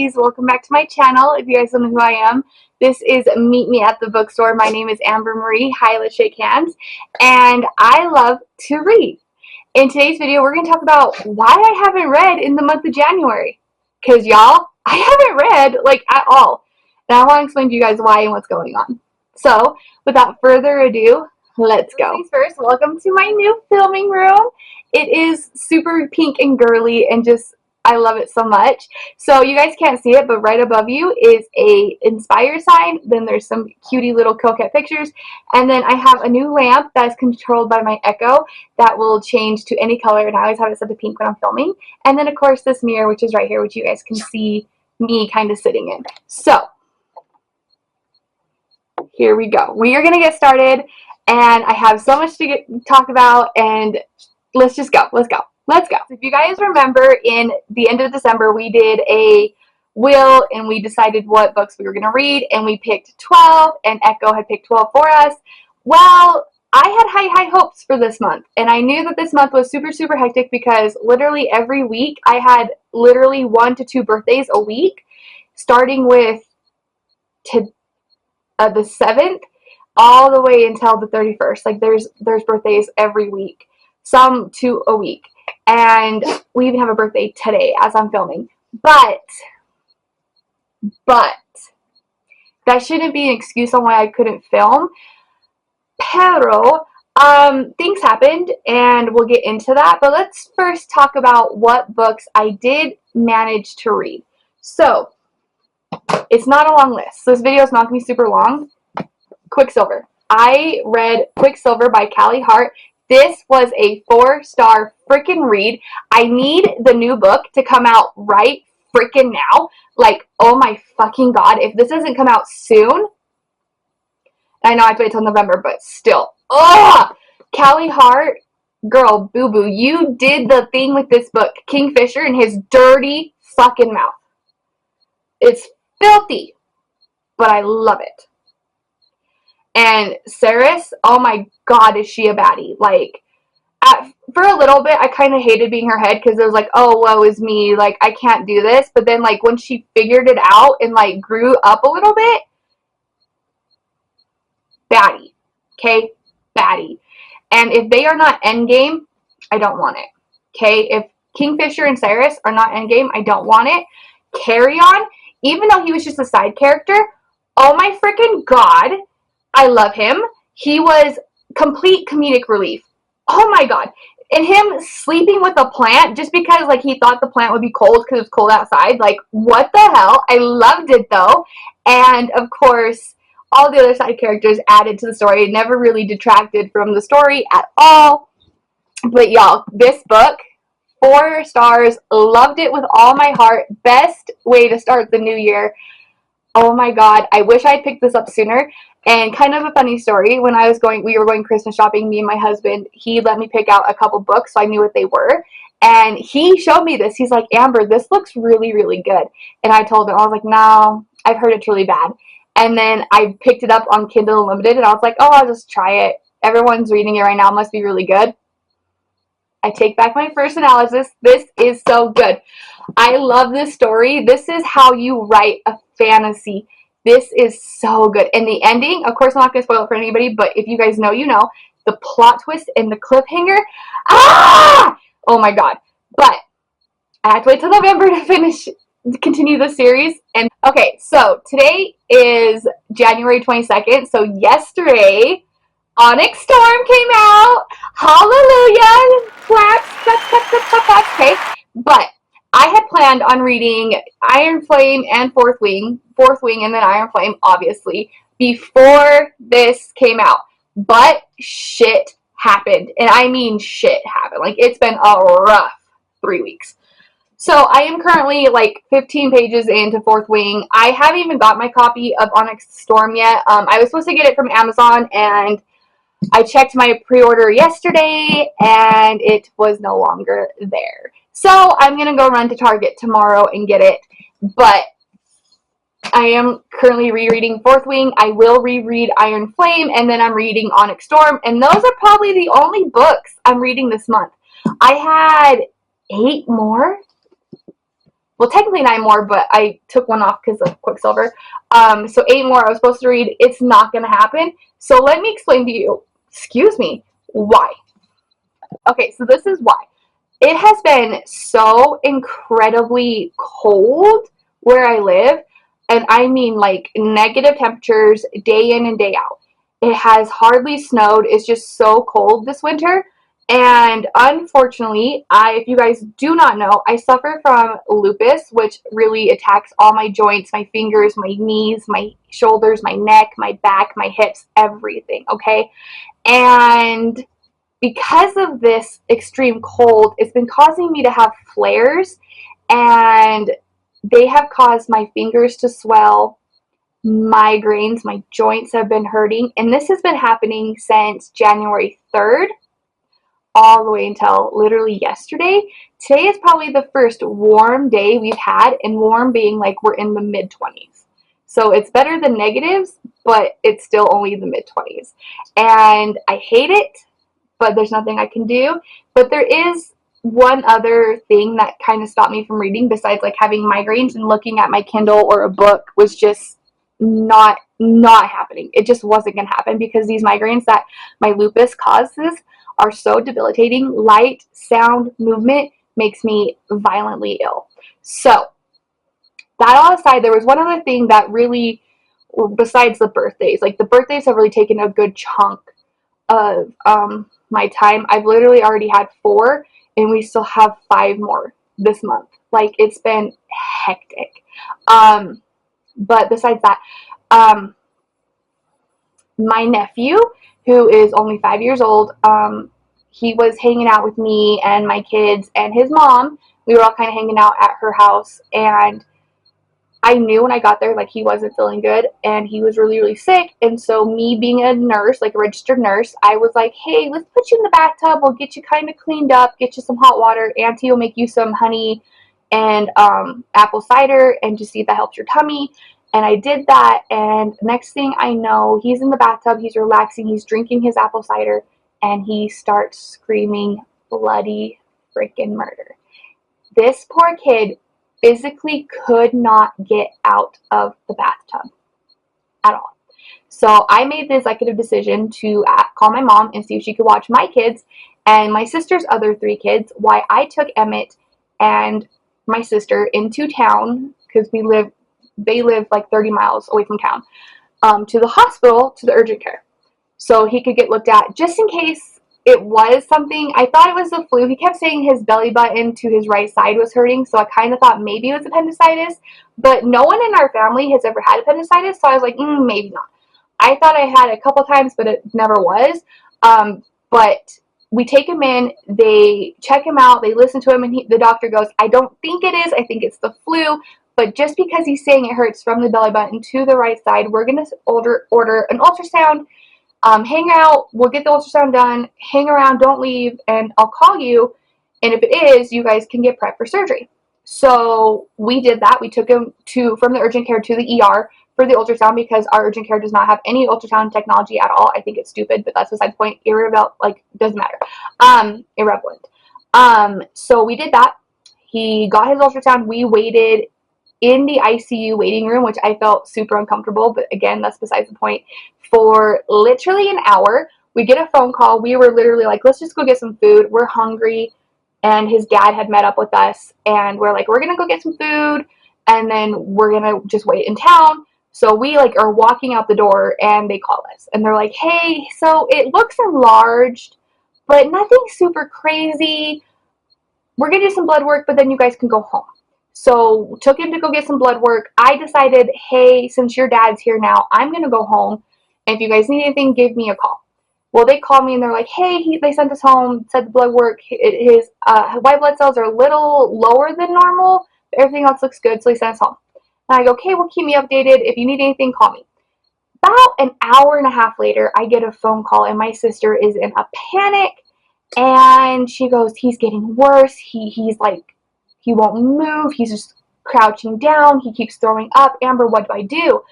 Besties. Welcome back to my channel. If you guys don't know who I am, this is Meet Me at the Bookstore. My name is Amber Marie. Hi, let's shake hands. And I love to read. In today's video, we're going to talk about why I haven't read in the month of January. Because y'all, I haven't read like at all. And I want to explain to you guys why and what's going on. So, without further ado, let's go. First, welcome to my new filming room. It is super pink and girly and just, I love it so much. So you guys can't see it, but right above you is a inspire sign. Then there's some cutie little coquette pictures. And then I have a new lamp that's controlled by my Echo that will change to any color. And I always have it set to pink when I'm filming. And then of course this mirror, which is right here, which you guys can see me kind of sitting in. So here we go. We are going to get started. And I have so much to talk about, and let's just go. Let's go. Let's go. If you guys remember, in the end of December, we did a wheel, and we decided what books we were going to read, and we picked 12, and Echo had picked 12 for us. Well, I had high hopes for this month, and I knew that this month was super hectic because literally every week I had literally 1 to 2 birthdays a week, starting with the 7th. All the way until the 31st. Like there's birthdays every week, some 2 a week, and we even have a birthday today as I'm filming. But that shouldn't be an excuse on why I couldn't film. Pero things happened, and we'll get into that. But let's first talk about what books I did manage to read. So it's not a long list. So this video is not gonna be super long. Quicksilver. I read Quicksilver by Callie Hart. This was a 4-star freaking read. I need the new book to come out right freaking now. Like, oh my fucking god. If this doesn't come out soon, I know I have to wait till November, but still. Ugh! Callie Hart, girl, boo-boo, you did the thing with this book. Kingfisher and his dirty fucking mouth. It's filthy, but I love it. And Saris, oh my god, is she a baddie. Like, for a little bit, I kind of hated being her head because it was like, oh, woe is me. Like, I can't do this. But then, like, when she figured it out and, like, grew up a little bit, baddie. Okay? Baddie. And if they are not endgame, I don't want it. Okay? If Kingfisher and Saris are not endgame, I don't want it. Carry On, even though he was just a side character, oh my freaking god, I love him. He was complete comedic relief. Oh my god. And him sleeping with a plant just because like he thought the plant would be cold because it's cold outside. Like, what the hell? I loved it though. And of course, all the other side characters added to the story. It never really detracted from the story at all. But y'all, this book, 4 stars. Loved it with all my heart. Best way to start the new year. Oh my god. I wish I had picked this up sooner. And kind of a funny story, when we were going Christmas shopping, me and my husband, he let me pick out a couple books so I knew what they were. And he showed me this. He's like, Amber, this looks really good. And I told him, I was like, no, I've heard it's really bad. And then I picked it up on Kindle Unlimited, and I was like, oh, I'll just try it. Everyone's reading it right now. It must be really good. I take back my first analysis. This is so good. I love this story. This is how you write a fantasy. This is so good. And the ending, of course I'm not going to spoil it for anybody, but if you guys know, you know. The plot twist and the cliffhanger. Ah! Oh my god. But I have to wait till November to continue the series. And okay, so today is January 22nd. So yesterday, Onyx Storm came out. Hallelujah. Claps. Okay. But I had planned on reading Iron Flame and Fourth Wing, and then Iron Flame, obviously, before this came out. But shit happened. And I mean shit happened. Like, it's been a rough 3 weeks. So I am currently like 15 pages into Fourth Wing. I haven't even got my copy of Onyx Storm yet. I was supposed to get it from Amazon, and I checked my pre-order yesterday, and it was no longer there. So I'm going to go run to Target tomorrow and get it. But I am currently rereading Fourth Wing. I will reread Iron Flame, and then I'm reading Onyx Storm. And those are probably the only books I'm reading this month. I had 8 more well, technically 9 more, but I took one off because of Quicksilver. So 8 more I was supposed to read. It's not going to happen. So let me explain to you, excuse me, why. Okay, so this is why. It has been so incredibly cold where I live, and I mean like negative temperatures day in and day out. It has hardly snowed. It's just so cold this winter. And unfortunately, if you guys do not know, I suffer from lupus, which really attacks all my joints, my fingers, my knees, my shoulders, my neck, my back, my hips, everything, okay? And because of this extreme cold, it's been causing me to have flares, and they have caused my fingers to swell, migraines, my joints have been hurting, and this has been happening since January 3rd all the way until literally yesterday. Today is probably the first warm day we've had, and warm being like we're in the mid-20s. So it's better than negatives, but it's still only the mid-20s. And I hate it, but there's nothing I can do. But there is one other thing that kind of stopped me from reading besides like having migraines, and looking at my Kindle or a book was just not happening. It just wasn't going to happen because these migraines that my lupus causes are so debilitating. Light, sound, movement makes me violently ill. So that all aside, there was one other thing that really, besides the birthdays, like the birthdays have really taken a good chunk of my time. I've literally already had 4, and we still have 5 more this month. Like, it's been hectic. But besides that, my nephew, who is only 5 years old, he was hanging out with me and my kids and his mom. We were all kind of hanging out at her house, and I knew when I got there, like, he wasn't feeling good, and he was really, really sick. And so me being a nurse, like a registered nurse, I was like, hey, let's put you in the bathtub. We'll get you kind of cleaned up, get you some hot water. Auntie will make you some honey and apple cider, and just see if that helps your tummy. And I did that, and next thing I know, he's in the bathtub, he's relaxing, he's drinking his apple cider, and he starts screaming bloody freaking murder. This poor kid physically could not get out of the bathtub at all. So I made the executive decision to call my mom and see if she could watch my kids and my sister's other 3 kids while I took Emmett and my sister into town, because they live like 30 miles away from town, to the hospital, to the urgent care, so he could get looked at just in case it was something. I thought it was the flu. He kept saying his belly button to his right side was hurting, so I kind of thought maybe it was appendicitis, but no one in our family has ever had appendicitis, so I was like, maybe not. I thought I had a couple times, but it never was. But we take him in, they check him out, they listen to him, and the doctor goes, I don't think it is, I think it's the flu, but just because he's saying it hurts from the belly button to the right side, we're going to order an ultrasound. Hang out, we'll get the ultrasound done, hang around, don't leave, and I'll call you, and if it is, you guys can get prepped for surgery. So we did that. We took him from the urgent care to the ER for the ultrasound, because our urgent care does not have any ultrasound technology at all. I think it's stupid, but that's beside the point. Irrelevant, like, doesn't matter. Irrelevant. So we did that. He got his ultrasound. We waited in the ICU waiting room, which I felt super uncomfortable, but again, that's besides the point, for literally an hour. We get a phone call. We were literally like, let's just go get some food. We're hungry. And his dad had met up with us, and we're like, we're going to go get some food, and then we're going to just wait in town. So we like are walking out the door, and they call us, and they're like, hey, so it looks enlarged, but nothing super crazy. We're going to do some blood work, but then you guys can go home. So took him to go get some blood work. I decided, hey, since your dad's here now, I'm going to go home, and if you guys need anything, give me a call. Well, they called me, and they're like, hey, they sent us home, said the blood work, his white blood cells are a little lower than normal, but everything else looks good, so they sent us home. And I go, okay, well, keep me updated. If you need anything, call me. About an hour and a half later, I get a phone call, and my sister is in a panic, and she goes, he's getting worse. He's like, he won't move. He's just crouching down. He keeps throwing up. Amber, what do I do?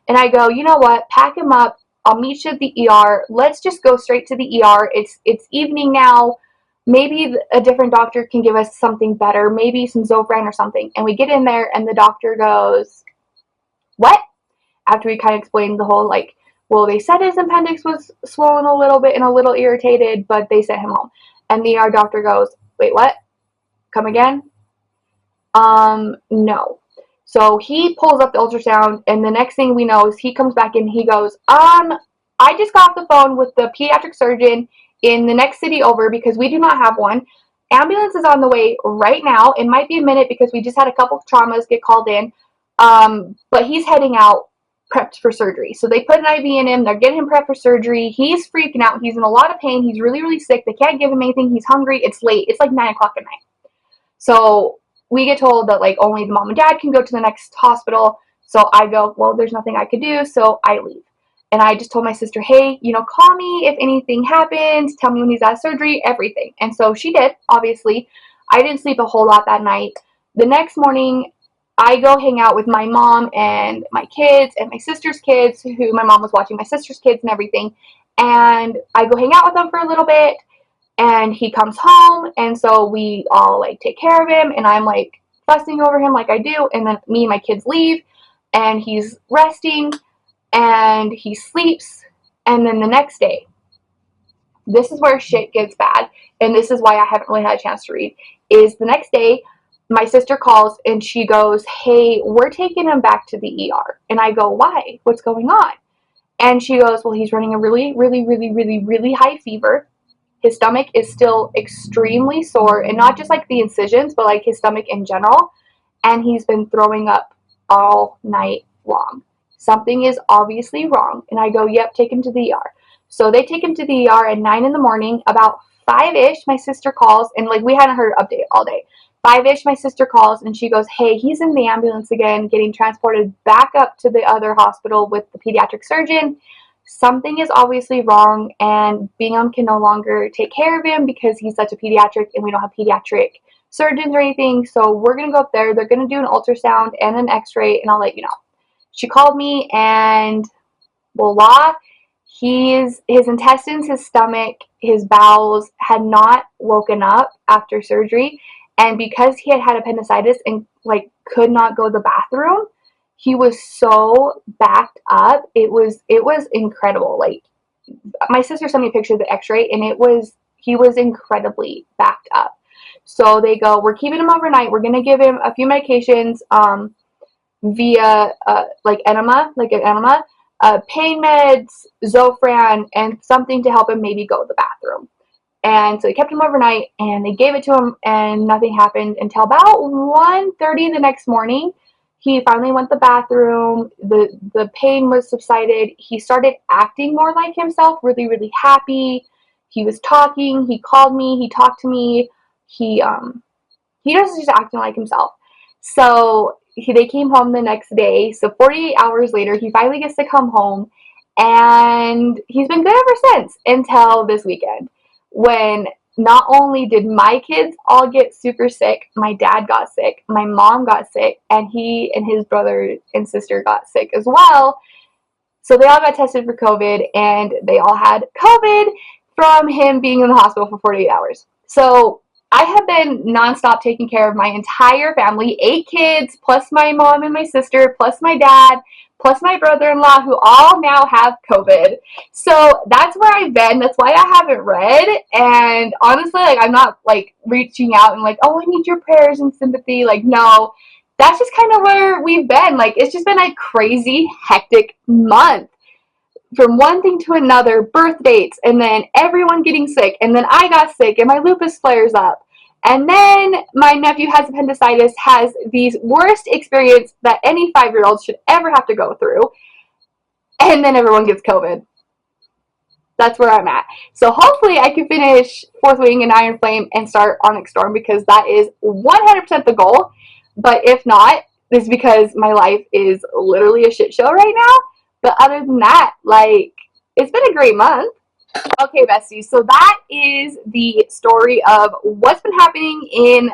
And I go, you know what? Pack him up. I'll meet you at the ER. Let's just go straight to the ER. It's evening now. maybe a different doctor can give us something better, maybe some Zofran or something. And we get in there and the doctor goes, what? After we kind of explained the whole, like, well, they said his appendix was swollen a little bit and a little irritated, but they sent him home. And the ER doctor goes, wait, what? Come again? No. So he pulls up the ultrasound, and the next thing we know is he comes back in and he goes, I just got off the phone with the pediatric surgeon in the next city over because we do not have one. Ambulance is on the way right now. It might be a minute because we just had a couple of traumas get called in. But he's heading out prepped for surgery. So they put an IV in him. They're getting him prepped for surgery. He's freaking out. He's in a lot of pain. He's really, really sick. They can't give him anything. He's hungry. It's late. It's like 9 o'clock at night. So we get told that, like, only the mom and dad can go to the next hospital. So I go, well, there's nothing I could do. So I leave. And I just told my sister, hey, call me if anything happens. Tell me when he's out of surgery, everything. And so she did, obviously. I didn't sleep a whole lot that night. The next morning, I go hang out with my mom and my kids and my sister's kids, who my mom was watching my sister's kids and everything. And I go hang out with them for a little bit. And he comes home. And so we all, like, take care of him. And I'm, like, fussing over him like I do. And then me and my kids leave. And he's resting. And he sleeps, and then the next day, this is where shit gets bad, and this is why I haven't really had a chance to read, is the next day, my sister calls, and she goes, hey, we're taking him back to the ER, and I go, why? What's going on? And she goes, well, he's running a really, really, really, really, really high fever. His stomach is still extremely sore, and not just, like, the incisions, but, like, his stomach in general, and he's been throwing up all night long. Something is obviously wrong. And I go, yep, take him to the ER. So they take him to the ER at 9 in the morning. About 5-ish, my sister calls, and, like, we hadn't heard an update all day. 5-ish, my sister calls, and she goes, hey, he's in the ambulance again, getting transported back up to the other hospital with the pediatric surgeon. Something is obviously wrong, and Bingham can no longer take care of him because he's such a pediatric, and we don't have pediatric surgeons or anything. So we're going to go up there. They're going to do an ultrasound and an x-ray, and I'll let you know. She called me, and voila, his intestines, his stomach, his bowels had not woken up after surgery. And because he had had appendicitis and, like, could not go to the bathroom, he was so backed up. It was incredible. Like, my sister sent me a picture of the x-ray, and he was incredibly backed up. So they go, we're keeping him overnight. We're going to give him a few medications, via like an enema, pain meds, Zofran, and something to help him maybe go to the bathroom. And so they kept him overnight, and they gave it to him, and nothing happened until about 1:30 the next morning. He finally went to the bathroom. The pain was subsided. He started acting more like himself, really, really happy. He was talking. He called me. He talked to me. He was just acting like himself. So they came home the next day. So 48 hours later, he finally gets to come home, and he's been good ever since, until this weekend, when not only did my kids all get super sick, my dad got sick, my mom got sick, and he and his brother and sister got sick as well. So they all got tested for COVID, and they all had COVID from him being in the hospital for 48 hours. So I have been nonstop taking care of my entire family, 8 kids, plus my mom and my sister, plus my dad, plus my brother-in-law, who all now have COVID. So that's where I've been. That's why I haven't read. And honestly, like, I'm not, like, reaching out and, like, oh, I need your prayers and sympathy. Like, no, that's just kind of where we've been. Like, it's just been a crazy, hectic month. From one thing to another, birth dates, and then everyone getting sick, and then I got sick, and my lupus flares up, and then my nephew has appendicitis, has the worst experience that any 5-year-old should ever have to go through, and then everyone gets COVID. That's where I'm at. So hopefully I can finish Fourth Wing and Iron Flame and start Onyx Storm, because that is 100% the goal. But if not, it's because my life is literally a shit show right now. But other than that, like, it's been a great month. Okay, besties, so that is the story of what's been happening in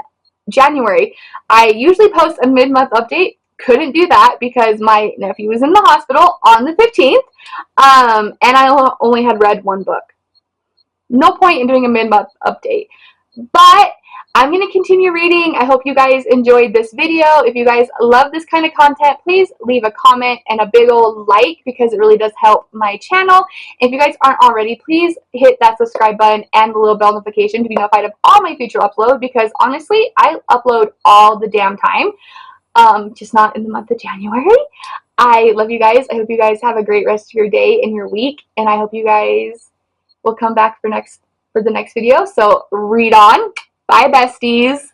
January. I usually post a mid-month update. Couldn't do that because my nephew was in the hospital on the 15th, and I only had read one book. No point in doing a mid-month update. But I'm going to continue reading. I hope you guys enjoyed this video. If you guys love this kind of content, please leave a comment and a big old like, because it really does help my channel. If you guys aren't already, please hit that subscribe button and the little bell notification to be notified of all my future upload, because honestly, I upload all the damn time. Just not in the month of January. I love you guys. I hope you guys have a great rest of your day and your week, and I hope you guys will come back for the next video. So read on. Bye, besties.